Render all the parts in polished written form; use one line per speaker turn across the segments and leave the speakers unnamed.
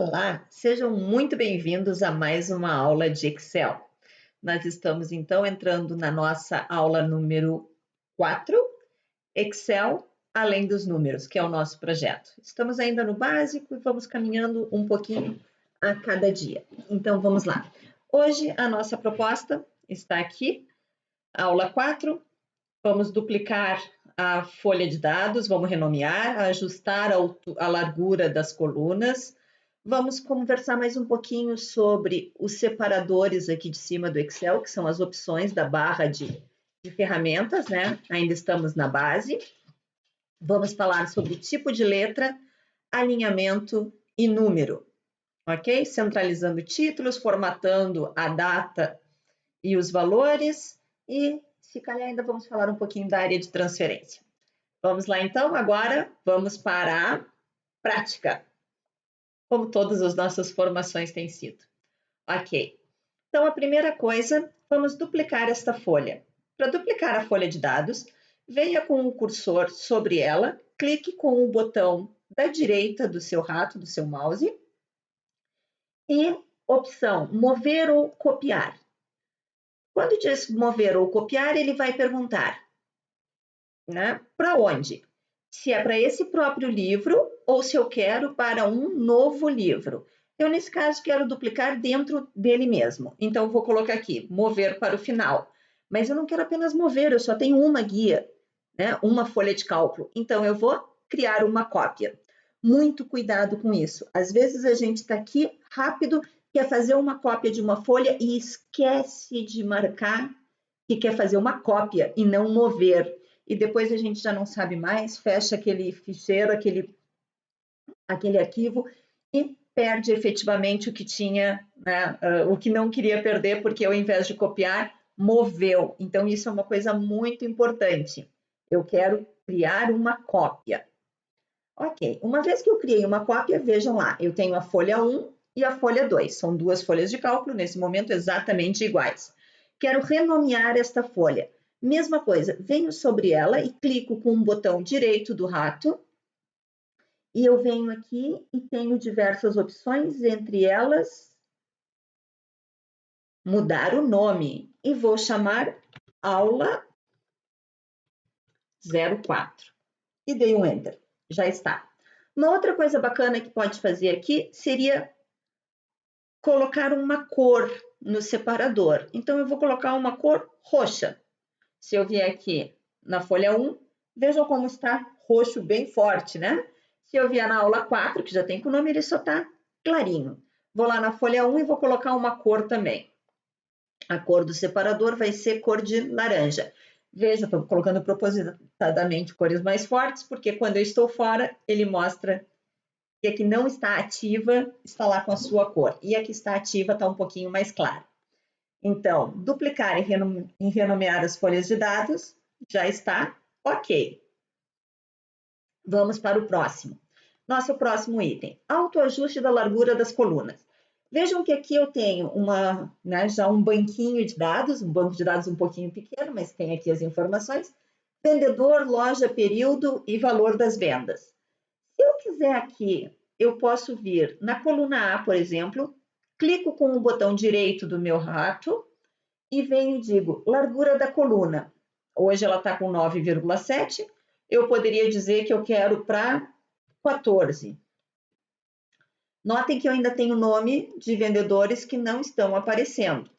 Olá, sejam muito bem-vindos a mais uma aula de Excel. Nós estamos então entrando na nossa aula número 4, Excel além dos números, que é o nosso projeto. Estamos ainda no básico e vamos caminhando um pouquinho a cada dia. Então vamos lá. Hoje a nossa proposta está aqui, aula 4. Vamos duplicar a folha de dados, vamos renomear, ajustar a largura das colunas. Vamos conversar mais um pouquinho sobre os separadores aqui de cima do Excel, que são as opções da barra de ferramentas, né? Ainda estamos na base. Vamos falar sobre tipo de letra, alinhamento e número, ok? Centralizando títulos, formatando a data e os valores e, se calhar, ainda vamos falar um pouquinho da área de transferência. Vamos lá, então? Agora, vamos para a prática, como todas as nossas formações têm sido. Ok. Então, a primeira coisa, vamos duplicar esta folha. Para duplicar a folha de dados, venha com o cursor sobre ela, clique com o botão da direita do seu rato, do seu mouse, e opção mover ou copiar. Quando diz mover ou copiar, ele vai perguntar, né, para onde? Se é para esse próprio livro ou se eu quero para um novo livro. Eu, nesse caso, quero duplicar dentro dele mesmo. Então, eu vou colocar aqui, mover para o final. Mas eu não quero apenas mover, eu só tenho uma guia, né, uma folha de cálculo. Então, eu vou criar uma cópia. Muito cuidado com isso. Às vezes, a gente está aqui rápido, quer fazer uma cópia de uma folha e esquece de marcar que quer fazer uma cópia e não mover. E depois a gente já não sabe mais, fecha aquele ficheiro, aquele arquivo e perde efetivamente o que tinha, né, o que não queria perder, porque ao invés de copiar, moveu. Então, isso é uma coisa muito importante. Eu quero criar uma cópia. Ok, uma vez que eu criei uma cópia, vejam lá, eu tenho a folha 1 e a folha 2. São duas folhas de cálculo, nesse momento, exatamente iguais. Quero renomear esta folha. Mesma coisa, venho sobre ela e clico com o botão direito do rato e eu venho aqui e tenho diversas opções, entre elas, mudar o nome e vou chamar aula 04 e dei um Enter, já está. Uma outra coisa bacana que pode fazer aqui seria colocar uma cor no separador. Então, eu vou colocar uma cor roxa. Se eu vier aqui na folha 1, vejam como está roxo bem forte, né? Se eu vier na aula 4, que já tem com o nome, ele só está clarinho. Vou lá na folha 1 e vou colocar uma cor também. A cor do separador vai ser cor de laranja. Veja, estou colocando propositadamente cores mais fortes, porque quando eu estou fora, ele mostra que a que não está ativa está lá com a sua cor. E a que está ativa está um pouquinho mais clara. Então, duplicar e renomear as folhas de dados, já está ok. Vamos para o próximo. Nosso próximo item, autoajuste da largura das colunas. Vejam que aqui eu tenho já um banquinho de dados, um banco de dados um pouquinho pequeno, mas tem aqui as informações. Vendedor, loja, período e valor das vendas. Se eu quiser aqui, eu posso vir na coluna A, por exemplo, clico com o botão direito do meu rato, e venho e digo, largura da coluna. Hoje ela está com 9,7. Eu poderia dizer que eu quero para 14. Notem que eu ainda tenho nome de vendedores que não estão aparecendo.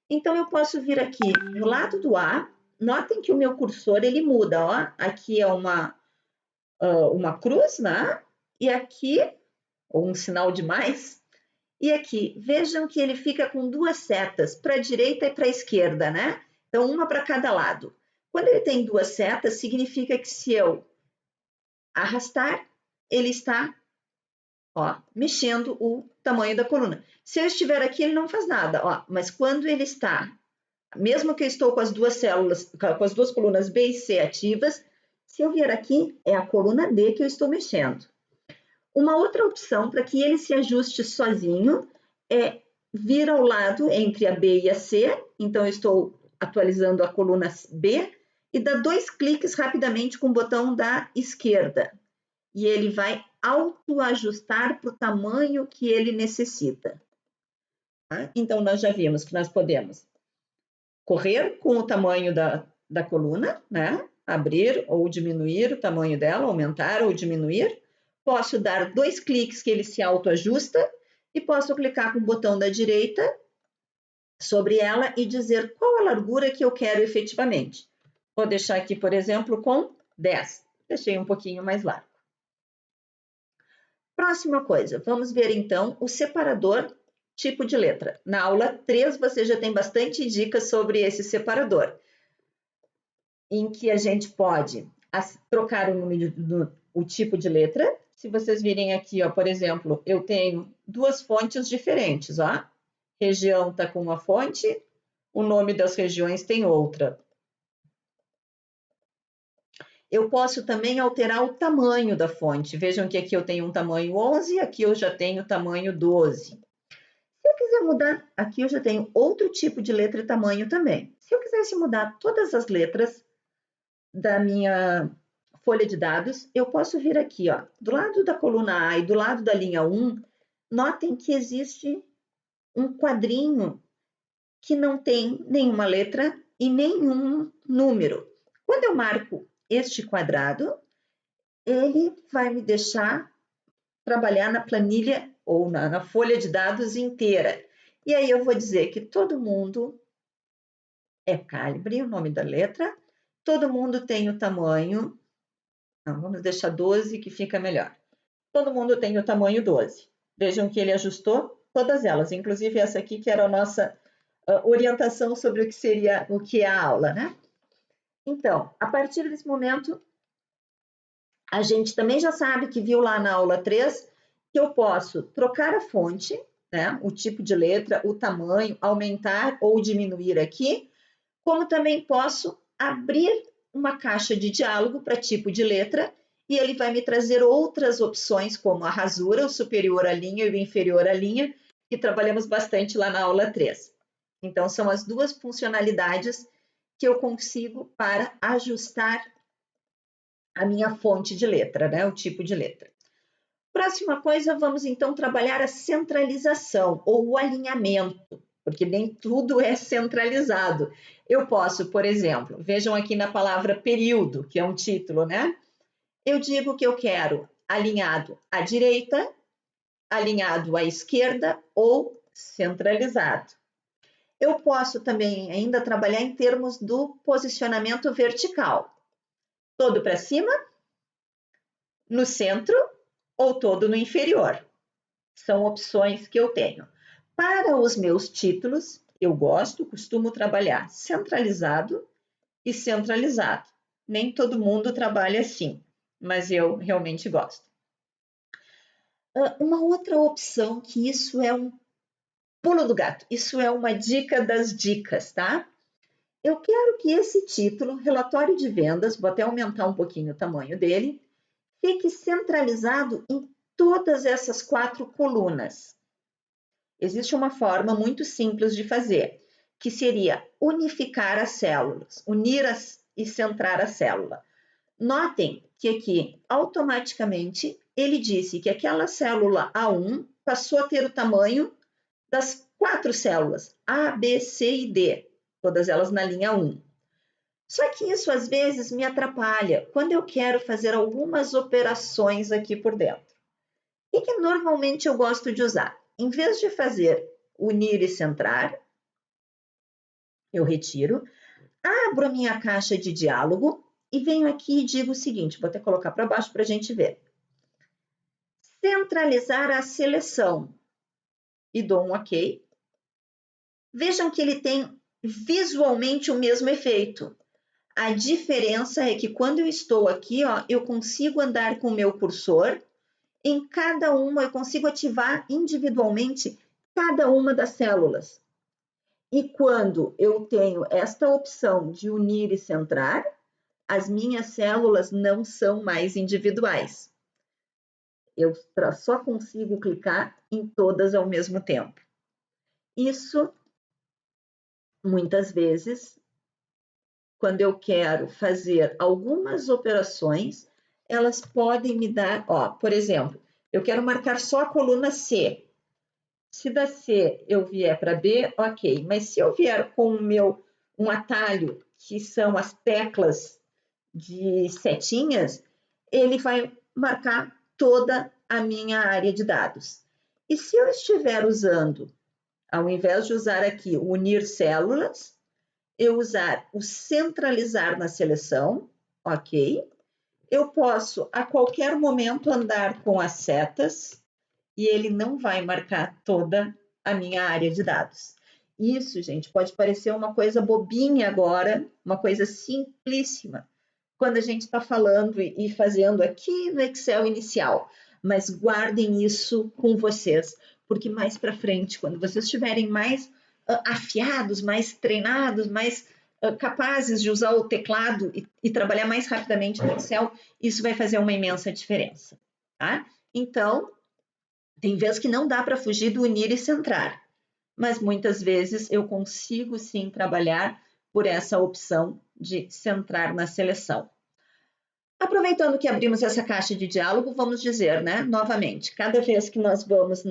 Então, eu posso vir aqui no lado do A. Notem que o meu cursor, ele muda. Ó. Aqui é uma cruz, né? E aqui, ou um sinal de mais. E aqui, vejam que ele fica com duas setas, para a direita e para a esquerda, né? Então, uma para cada lado. Quando ele tem duas setas, significa que se eu arrastar, ele está, ó, mexendo o tamanho da coluna. Se eu estiver aqui, ele não faz nada, ó, mas quando ele está, mesmo que eu estou com as duas células, com as duas colunas B e C ativas, se eu vier aqui, é a coluna D que eu estou mexendo. Uma outra opção para que ele se ajuste sozinho é vir ao lado entre a B e a C. Então, eu estou atualizando a coluna B e dar 2 cliques rapidamente com o botão da esquerda. E ele vai autoajustar para o tamanho que ele necessita. Tá? Então, nós já vimos que nós podemos correr com o tamanho da coluna, né? Abrir ou diminuir o tamanho dela, aumentar ou diminuir. Posso dar 2 cliques que ele se autoajusta e posso clicar com o botão da direita sobre ela e dizer qual a largura que eu quero efetivamente. Vou deixar aqui, por exemplo, com 10. Deixei um pouquinho mais largo. Próxima coisa, vamos ver então o separador tipo de letra. Na aula 3 você já tem bastante dicas sobre esse separador, em que a gente pode trocar o tipo de letra. Se vocês virem aqui, ó, por exemplo, eu tenho 2 fontes diferentes, ó. Região está com uma fonte, o nome das regiões tem outra. Eu posso também alterar o tamanho da fonte. Vejam que aqui eu tenho um tamanho 11, aqui eu já tenho tamanho 12. Se eu quiser mudar, aqui eu já tenho outro tipo de letra e tamanho também. Se eu quisesse mudar todas as letras da minha folha de dados, eu posso vir aqui, ó, do lado da coluna A e do lado da linha 1, notem que existe um quadrinho que não tem nenhuma letra e nenhum número. Quando eu marco este quadrado, ele vai me deixar trabalhar na planilha ou na folha de dados inteira. E aí eu vou dizer que todo mundo é calibre, o nome da letra, todo mundo tem o tamanho, não, vamos deixar 12 que fica melhor. Todo mundo tem o tamanho 12. Vejam que ele ajustou todas elas, inclusive essa aqui que era a nossa orientação sobre o que é a aula, né? Então, a partir desse momento, a gente também já sabe que viu lá na aula 3 que eu posso trocar a fonte, né? O tipo de letra, o tamanho, aumentar ou diminuir aqui, como também posso abrir uma caixa de diálogo para tipo de letra e ele vai me trazer outras opções, como a rasura, o superior à linha e o inferior à linha, que trabalhamos bastante lá na aula 3. Então, são as 2 funcionalidades que eu consigo para ajustar a minha fonte de letra, né? O tipo de letra. Próxima coisa, vamos então trabalhar a centralização ou o alinhamento, porque nem tudo é centralizado. Eu posso, por exemplo, vejam aqui na palavra período, que é um título, né? Eu digo que eu quero alinhado à direita, alinhado à esquerda ou centralizado. Eu posso também ainda trabalhar em termos do posicionamento vertical. Todo para cima, no centro ou todo no inferior. São opções que eu tenho. Para os meus títulos, eu costumo trabalhar centralizado e centralizado. Nem todo mundo trabalha assim, mas eu realmente gosto. Uma outra opção que isso é um pulo do gato, isso é uma dica das dicas, tá? Eu quero que esse título, relatório de vendas, vou até aumentar um pouquinho o tamanho dele, fique centralizado em todas essas 4 colunas. Existe uma forma muito simples de fazer, que seria unificar as células, unir e centrar a célula. Notem que aqui, automaticamente, ele disse que aquela célula A1 passou a ter o tamanho das 4 células, A, B, C e D, todas elas na linha 1. Só que isso, às vezes, me atrapalha quando eu quero fazer algumas operações aqui por dentro. O que normalmente eu gosto de usar? Em vez de fazer unir e centrar, eu retiro, abro a minha caixa de diálogo e venho aqui e digo o seguinte, vou até colocar para baixo para a gente ver. Centralizar a seleção e dou um OK. Vejam que ele tem visualmente o mesmo efeito. A diferença é que quando eu estou aqui, ó, eu consigo andar com o meu cursor em cada uma, eu consigo ativar individualmente cada uma das células. E quando eu tenho esta opção de unir e centrar, as minhas células não são mais individuais. Eu só consigo clicar em todas ao mesmo tempo. Isso, muitas vezes, quando eu quero fazer algumas operações, elas podem me dar, ó, por exemplo, eu quero marcar só a coluna C. Se da C eu vier para B, ok. Mas se eu vier com um atalho, que são as teclas de setinhas, ele vai marcar toda a minha área de dados. E se eu estiver usando, ao invés de usar aqui o unir células, eu usar o centralizar na seleção, ok? Eu posso a qualquer momento andar com as setas e ele não vai marcar toda a minha área de dados. Isso, gente, pode parecer uma coisa bobinha agora, uma coisa simplíssima, quando a gente está falando e fazendo aqui no Excel inicial. Mas guardem isso com vocês, porque mais para frente, quando vocês estiverem mais afiados, mais treinados, mais capazes de usar o teclado e trabalhar mais rapidamente no Excel, isso vai fazer uma imensa diferença, tá? Então, tem vezes que não dá para fugir do unir e centrar, mas muitas vezes eu consigo sim trabalhar por essa opção de centrar na seleção. Aproveitando que abrimos essa caixa de diálogo, vamos dizer, né, novamente, cada vez que nós vamos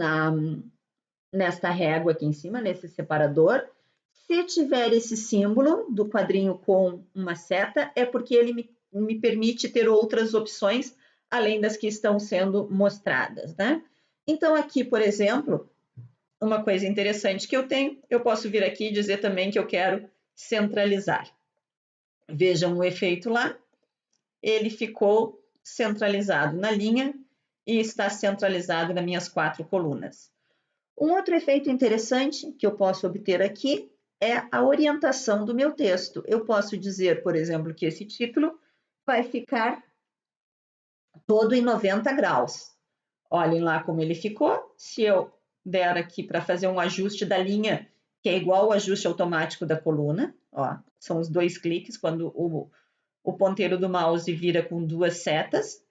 nesta régua aqui em cima, nesse separador, se tiver esse símbolo do quadrinho com uma seta, é porque ele me permite ter outras opções além das que estão sendo mostradas, né? Então, aqui, por exemplo, uma coisa interessante que eu tenho, eu posso vir aqui e dizer também que eu quero centralizar. Vejam o efeito lá, ele ficou centralizado na linha e está centralizado nas minhas 4 colunas. Um outro efeito interessante que eu posso obter aqui é a orientação do meu texto. Eu posso dizer, por exemplo, que esse título vai ficar todo em 90 graus. Olhem lá como ele ficou. Se eu der aqui para fazer um ajuste da linha, que é igual ao ajuste automático da coluna, ó, são os 2 cliques, quando o ponteiro do mouse vira com 2 setas,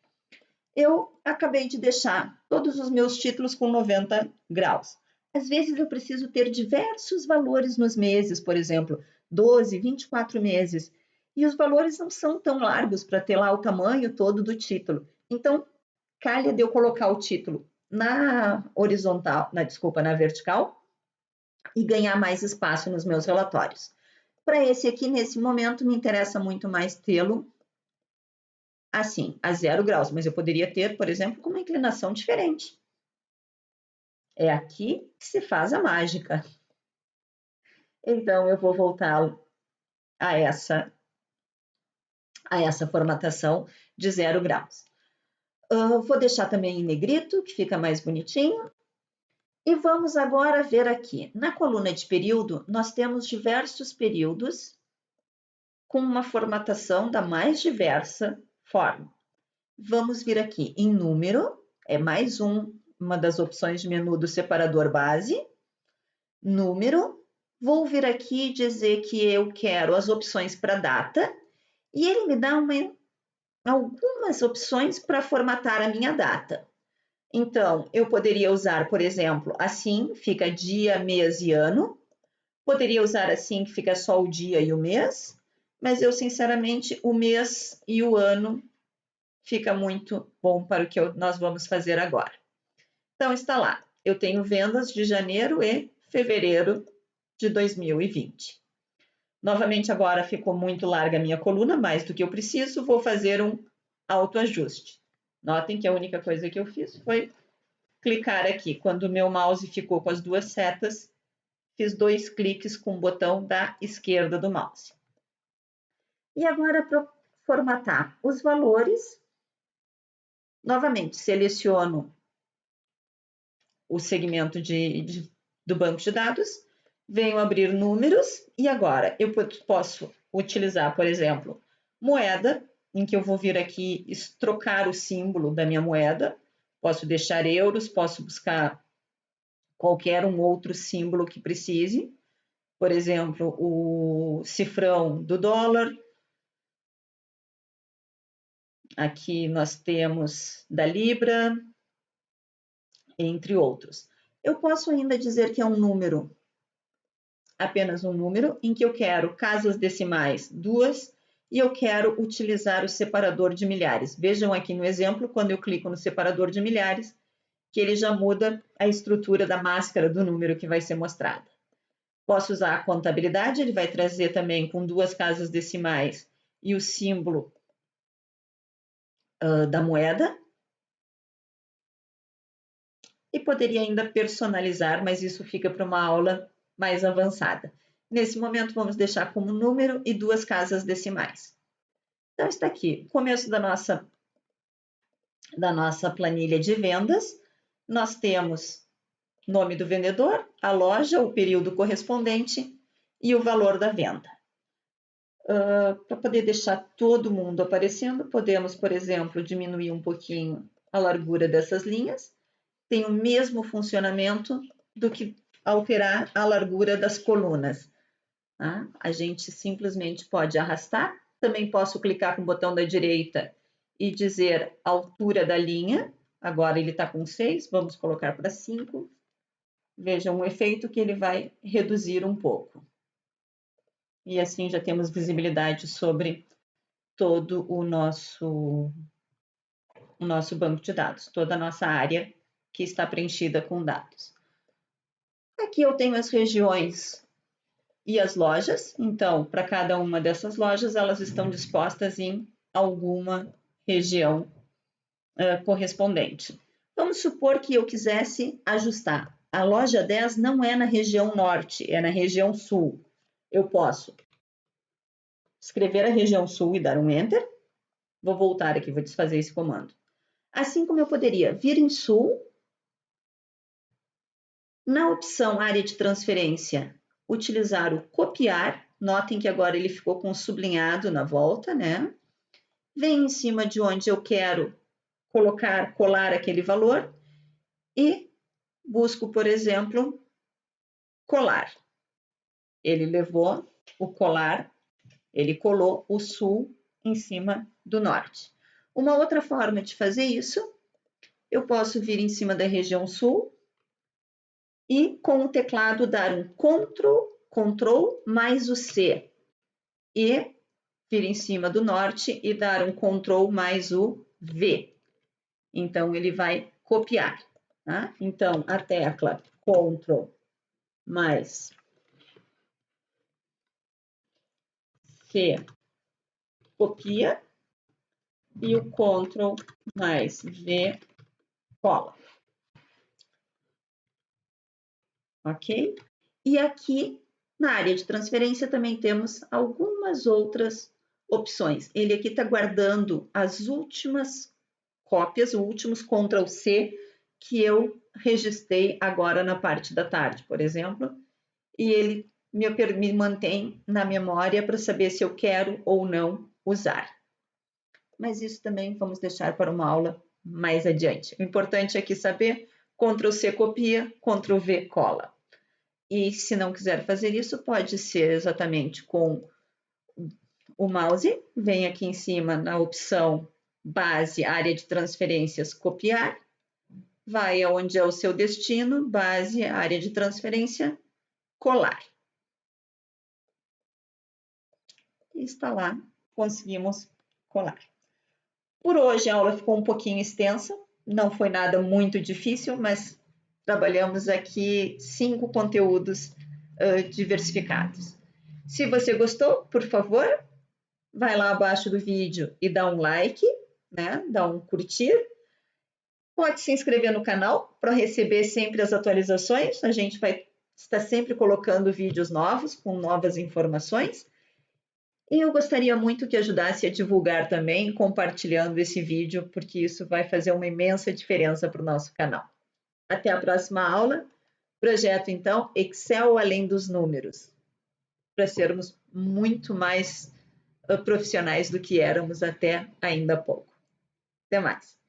eu acabei de deixar todos os meus títulos com 90 graus. Às vezes eu preciso ter diversos valores nos meses, por exemplo, 12, 24 meses, e os valores não são tão largos para ter lá o tamanho todo do título. Então, calha de eu colocar o título na horizontal, na vertical, e ganhar mais espaço nos meus relatórios. Para esse aqui, nesse momento, me interessa muito mais tê-lo assim, a 0 graus, mas eu poderia ter, por exemplo, com uma inclinação diferente. É aqui que se faz a mágica. Então, eu vou voltar a essa formatação de 0 graus. Vou deixar também em negrito, que fica mais bonitinho. E vamos agora ver aqui. Na coluna de período, nós temos diversos períodos com uma formatação da mais diversa forma. Vamos vir aqui em número, é mais uma das opções de menu do separador base. Número, vou vir aqui e dizer que eu quero as opções para data e ele me dá algumas opções para formatar a minha data. Então, eu poderia usar, por exemplo, assim, fica dia, mês e ano. Poderia usar assim, que fica só o dia e o mês, mas eu, sinceramente, o mês e o ano fica muito bom para o que nós vamos fazer agora. Então, está lá. Eu tenho vendas de janeiro e fevereiro de 2020. Novamente, agora ficou muito larga a minha coluna, mais do que eu preciso, vou fazer um autoajuste. Notem que a única coisa que eu fiz foi clicar aqui. Quando o meu mouse ficou com as 2 setas, fiz 2 cliques com o botão da esquerda do mouse. E agora, para formatar os valores, novamente, seleciono o segmento do banco de dados, venho abrir números e agora eu posso utilizar, por exemplo, moeda, em que eu vou vir aqui trocar o símbolo da minha moeda, posso deixar euros, posso buscar qualquer outro símbolo que precise, por exemplo, o cifrão do dólar. Aqui nós temos da libra, entre outros. Eu posso ainda dizer que é um número, apenas um número, em que eu quero casas decimais 2 e eu quero utilizar o separador de milhares. Vejam aqui no exemplo, quando eu clico no separador de milhares, que ele já muda a estrutura da máscara do número que vai ser mostrada. Posso usar a contabilidade, ele vai trazer também com 2 casas decimais e o símbolo da moeda. E poderia ainda personalizar, mas isso fica para uma aula mais avançada. Nesse momento, vamos deixar como número e 2 casas decimais. Então, está aqui, começo da nossa planilha de vendas. Nós temos nome do vendedor, a loja, o período correspondente e o valor da venda. Para poder deixar todo mundo aparecendo, podemos, por exemplo, diminuir um pouquinho a largura dessas linhas. Tem o mesmo funcionamento do que alterar a largura das colunas. Tá? A gente simplesmente pode arrastar. Também posso clicar com o botão da direita e dizer a altura da linha. Agora ele está com 6, vamos colocar para 5. Vejam o efeito que ele vai reduzir um pouco. E assim já temos visibilidade sobre todo o nosso banco de dados, toda a nossa área que está preenchida com dados. Aqui eu tenho as regiões e as lojas. Então, para cada uma dessas lojas, elas estão dispostas em alguma região correspondente. Vamos supor que eu quisesse ajustar. A loja 10 não é na região norte, é na região sul. Eu posso escrever a região sul e dar um Enter. Vou voltar aqui, vou desfazer esse comando. Assim como eu poderia vir em sul, na opção área de transferência, utilizar o copiar. Notem que agora ele ficou com sublinhado na volta, né? Vem em cima de onde eu quero colar aquele valor e busco, por exemplo, colar. Ele levou o colar, ele colou o sul em cima do norte. Uma outra forma de fazer isso, eu posso vir em cima da região sul e com o teclado dar um Ctrl mais o C e vir em cima do norte e dar um Ctrl mais o V. Então, ele vai copiar. Tá? Então, a tecla Ctrl mais C copia e o Ctrl mais V cola. Ok? E aqui, na área de transferência, também temos algumas outras opções. Ele aqui está guardando as últimas cópias, os últimos Ctrl+C que eu registrei agora na parte da tarde, por exemplo, e ele me mantém na memória para saber se eu quero ou não usar. Mas isso também vamos deixar para uma aula mais adiante. O importante aqui é saber Ctrl+C copia, Ctrl+V cola. E se não quiser fazer isso, pode ser exatamente com o mouse. Vem aqui em cima na opção base, área de transferências, copiar. Vai aonde é o seu destino, base, área de transferência, colar. E está lá, conseguimos colar. Por hoje a aula ficou um pouquinho extensa, não foi nada muito difícil, mas trabalhamos aqui 5 conteúdos diversificados. Se você gostou, por favor, vai lá abaixo do vídeo e dá um like, né? Dá um curtir. Pode se inscrever no canal para receber sempre as atualizações. A gente vai estar sempre colocando vídeos novos, com novas informações. E eu gostaria muito que ajudasse a divulgar também, compartilhando esse vídeo, porque isso vai fazer uma imensa diferença para o nosso canal. Até a próxima aula. Projeto, então, Excel além dos números, para sermos muito mais profissionais do que éramos até ainda há pouco. Até mais!